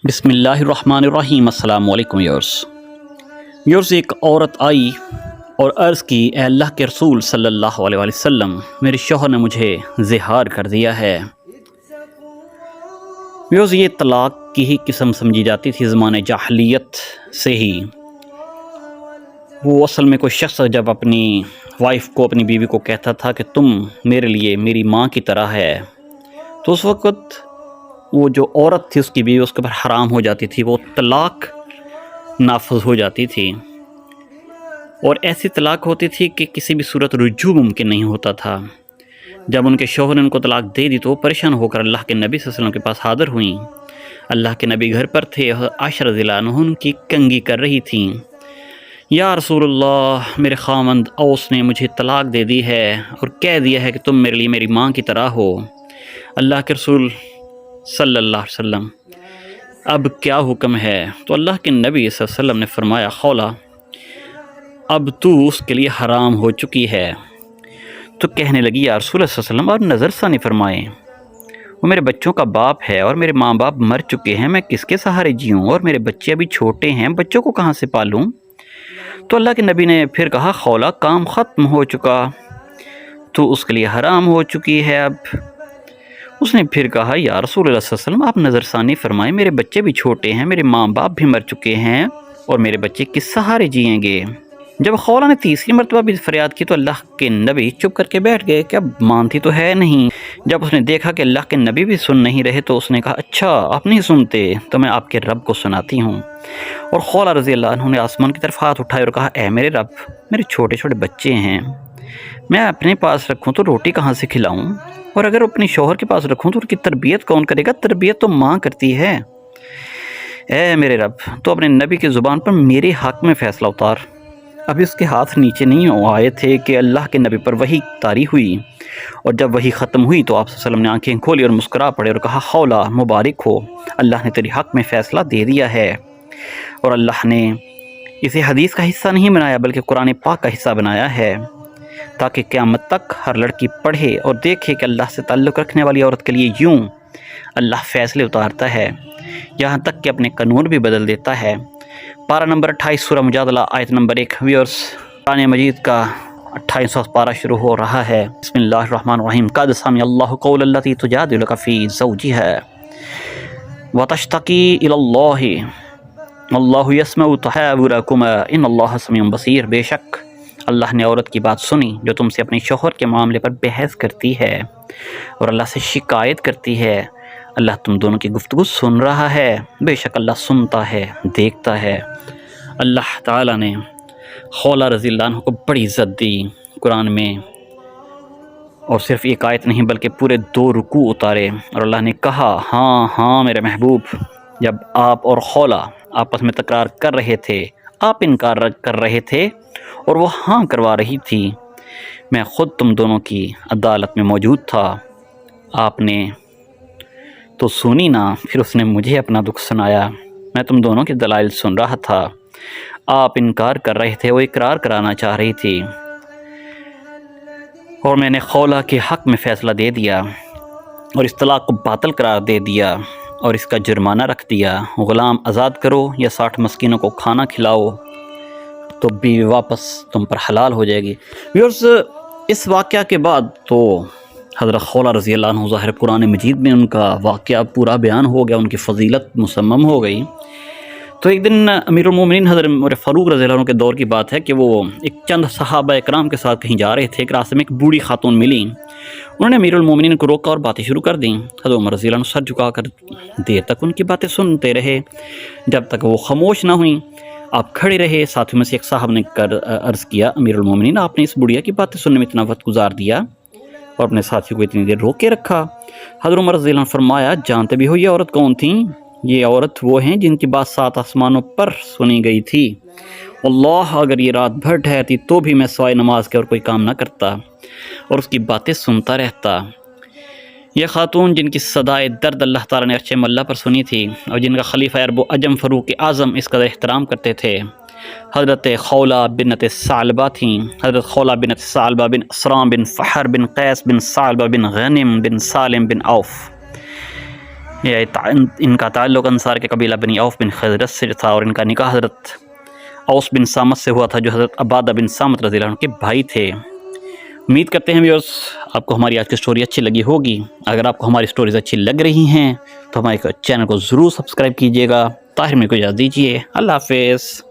بسم اللہ الرحمن الرحیم۔ السلام علیکم یورس ایک عورت آئی اور عرض کی، اے اللہ کے رسول صلی اللہ علیہ وسلم، میرے شوہر نے مجھے زہار کر دیا ہے۔ یورس یہ طلاق کی ہی قسم سمجھی جاتی تھی زمانۂ جاہلیت سے ہی۔ وہ اصل میں کوئی شخص جب اپنی وائف کو، اپنی بیوی کو کہتا تھا کہ تم میرے لیے میری ماں کی طرح ہے، تو اس وقت وہ جو عورت تھی، اس کی بیوی اس کے اوپر حرام ہو جاتی تھی، وہ طلاق نافذ ہو جاتی تھی، اور ایسی طلاق ہوتی تھی کہ کسی بھی صورت رجوع ممکن نہیں ہوتا تھا۔ جب ان کے شوہر نے ان کو طلاق دے دی تو وہ پریشان ہو کر اللہ کے نبی صلی اللہ علیہ وسلم کے پاس حاضر ہوئیں۔ اللہ کے نبی گھر پر تھے، عائشہ رضی اللہ عنہ ان کی کنگھی کر رہی تھیں۔ یا رسول اللہ، میرے خاوند اوس نے مجھے طلاق دے دی ہے اور کہہ دیا ہے کہ تم میرے لیے میری ماں کی طرح ہو۔ اللہ کے رسول صلی اللہ علیہ وسلم، اب کیا حکم ہے؟ تو اللہ کے نبی صلی اللہ علیہ وسلم نے فرمایا، خولا، اب تو اس کے لیے حرام ہو چکی ہے۔ تو کہنے لگی، یا رسول اللہ صلی اللہ علیہ وسلم، آپ نظر ثانی فرمائیں، وہ میرے بچوں کا باپ ہے اور میرے ماں باپ مر چکے ہیں، میں کس کے سہارے جیوں؟ اور میرے بچے ابھی چھوٹے ہیں، بچوں کو کہاں سے پالوں؟ تو اللہ کے نبی نے پھر کہا، خولا، کام ختم ہو چکا، تو اس کے لیے حرام ہو چکی ہے اب۔ اس نے پھر کہا، یا رسول اللہ صلی اللہ علیہ وسلم، آپ نظر ثانی فرمائیں، میرے بچے بھی چھوٹے ہیں، میرے ماں باپ بھی مر چکے ہیں، اور میرے بچے کس سہارے جئیں گے؟ جب خولا نے تیسری مرتبہ بھی فریاد کی تو اللہ کے نبی چپ کر کے بیٹھ گئے کہ اب مانتی تو ہے نہیں۔ جب اس نے دیکھا کہ اللہ کے نبی بھی سن نہیں رہے تو اس نے کہا، اچھا آپ نہیں سنتے تو میں آپ کے رب کو سناتی ہوں۔ اور خولا رضی اللہ عنہ نے آسمان کی طرف ہاتھ اٹھائے اور کہا، اے میرے رب، میرے چھوٹے چھوٹے بچے ہیں، میں اپنے پاس رکھوں تو روٹی کہاں سے کھلاؤں؟ اور اگر اپنی شوہر کے پاس رکھوں تو ان کی تربیت کون کرے گا؟ تربیت تو ماں کرتی ہے۔ اے میرے رب، تو اپنے نبی کی زبان پر میرے حق میں فیصلہ اتار۔ اب اس کے ہاتھ نیچے نہیں آئے تھے کہ اللہ کے نبی پر وحی طاری ہوئی، اور جب وحی ختم ہوئی تو آپ صلی اللہ علیہ وسلم نے آنکھیں کھولی اور مسکرا پڑے اور کہا، خولا، مبارک ہو، اللہ نے تیری حق میں فیصلہ دے دیا ہے۔ اور اللہ نے اسے حدیث کا حصہ نہیں بنایا بلکہ قرآن پاک کا حصہ بنایا ہے، تاکہ قیامت تک ہر لڑکی پڑھے اور دیکھے کہ اللہ سے تعلق رکھنے والی عورت کے لیے یوں اللہ فیصلے اتارتا ہے، یہاں تک کہ اپنے قانون بھی بدل دیتا ہے۔ پارہ نمبر 28 سورہ مجادلہ آیت نمبر 1۔ ویورز، قرآن مجید کا 28واں پارہ شروع ہو رہا ہے۔ بسم اللہ الرحمن الرحیم۔ قد سمع اللہ قول التی تجادلک فی زوجہا وتشتکی الی اللہ واللہ یسمع تحاورکما ان اللہ سمیع بصیر۔ بے شک اللہ نے عورت کی بات سنی جو تم سے اپنے شوہر کے معاملے پر بحث کرتی ہے اور اللہ سے شکایت کرتی ہے۔ اللہ تم دونوں کی گفتگو سن رہا ہے، بے شک اللہ سنتا ہے، دیکھتا ہے۔ اللہ تعالیٰ نے خولا رضی اللہ عنہ کو بڑی عزت دی قرآن میں، اور صرف ایک آیت نہیں بلکہ پورے 2 رکوع اتارے، اور اللہ نے کہا، ہاں ہاں میرے محبوب، جب آپ اور خولا آپس میں تکرار کر رہے تھے، آپ انکار کر رہے تھے اور وہ ہاں کروا رہی تھی، میں خود تم دونوں کی عدالت میں موجود تھا، آپ نے تو سنی نہ، پھر اس نے مجھے اپنا دکھ سنایا، میں تم دونوں کے دلائل سن رہا تھا، آپ انکار کر رہے تھے، وہ اقرار کرانا چاہ رہی تھی، اور میں نے خولا کے حق میں فیصلہ دے دیا اور اس طلاق کو باطل قرار دے دیا اور اس کا جرمانہ رکھ دیا، غلام آزاد کرو یا 60 مسکینوں کو کھانا کھلاؤ تو بیوی واپس تم پر حلال ہو جائے گی۔ ویورز، اس واقعہ کے بعد تو حضرت خولا رضی اللہ عنہ ظاہر قرآن مجید میں ان کا واقعہ پورا بیان ہو گیا، ان کی فضیلت مسمم ہو گئی۔ تو ایک دن امیر المومنین حضرت عمر فاروق رضی اللہ عنہ کے دور کی بات ہے کہ وہ ایک چند صحابہ اکرام کے ساتھ کہیں جا رہے تھے، ایک راستے میں ایک بوڑھی خاتون ملی، انہوں نے امیر المومنین کو روکا اور باتیں شروع کر دیں۔ حضرت عمر رضی اللہ عنہ سر جھکا کر دیر تک ان کی باتیں سنتے رہے، جب تک وہ خاموش نہ ہوئیں۔ آپ کھڑے رہے، ساتھیوں میں سے ایک صاحب نے عرض کیا، امیر المومنین، آپ نے اس بڑھیا کی باتیں سننے میں اتنا وقت گزار دیا اور اپنے ساتھیوں کو اتنی دیر روک کے رکھا۔ حضرت عمر رضی اللہ عنہ نے فرمایا، جانتے بھی ہو یہ عورت کون تھیں؟ یہ عورت وہ ہیں جن کی بات 7 آسمانوں پر سنی گئی تھی۔ اللہ، اگر یہ رات بھر ٹھہرتی تو بھی میں سوائے نماز کے اور کوئی کام نہ کرتا اور اس کی باتیں سنتا رہتا۔ یہ خاتون جن کی صدائے درد اللہ تعالیٰ نے عرش ملہ پر سنی تھی اور جن کا خلیفہ عرب و عجم فاروق اعظم اس قدر احترام کرتے تھے، حضرت خولا بنت ثعلبہ تھیں۔ حضرت خولا بنت ثعلبہ بن اسرام بن فحر بن قیس بن ثعلبہ بن غنم بن سالم بن عوف۔ یہ ان کا تعلق انصار کے قبیلہ بنی عوف بن خزرج سے تھا، اور ان کا نکاح حضرت اوس بن سامت سے ہوا تھا جو حضرت عبادہ بن سامت رضی اللہ عنہ کے بھائی تھے۔ امید کرتے ہیں ویورز آپ کو ہماری آج کی سٹوری اچھی لگی ہوگی۔ اگر آپ کو ہماری سٹوریز اچھی لگ رہی ہیں تو ہمارے چینل کو ضرور سبسکرائب کیجیے گا۔ طاہر میرے کو اجازت دیجیے، اللہ حافظ۔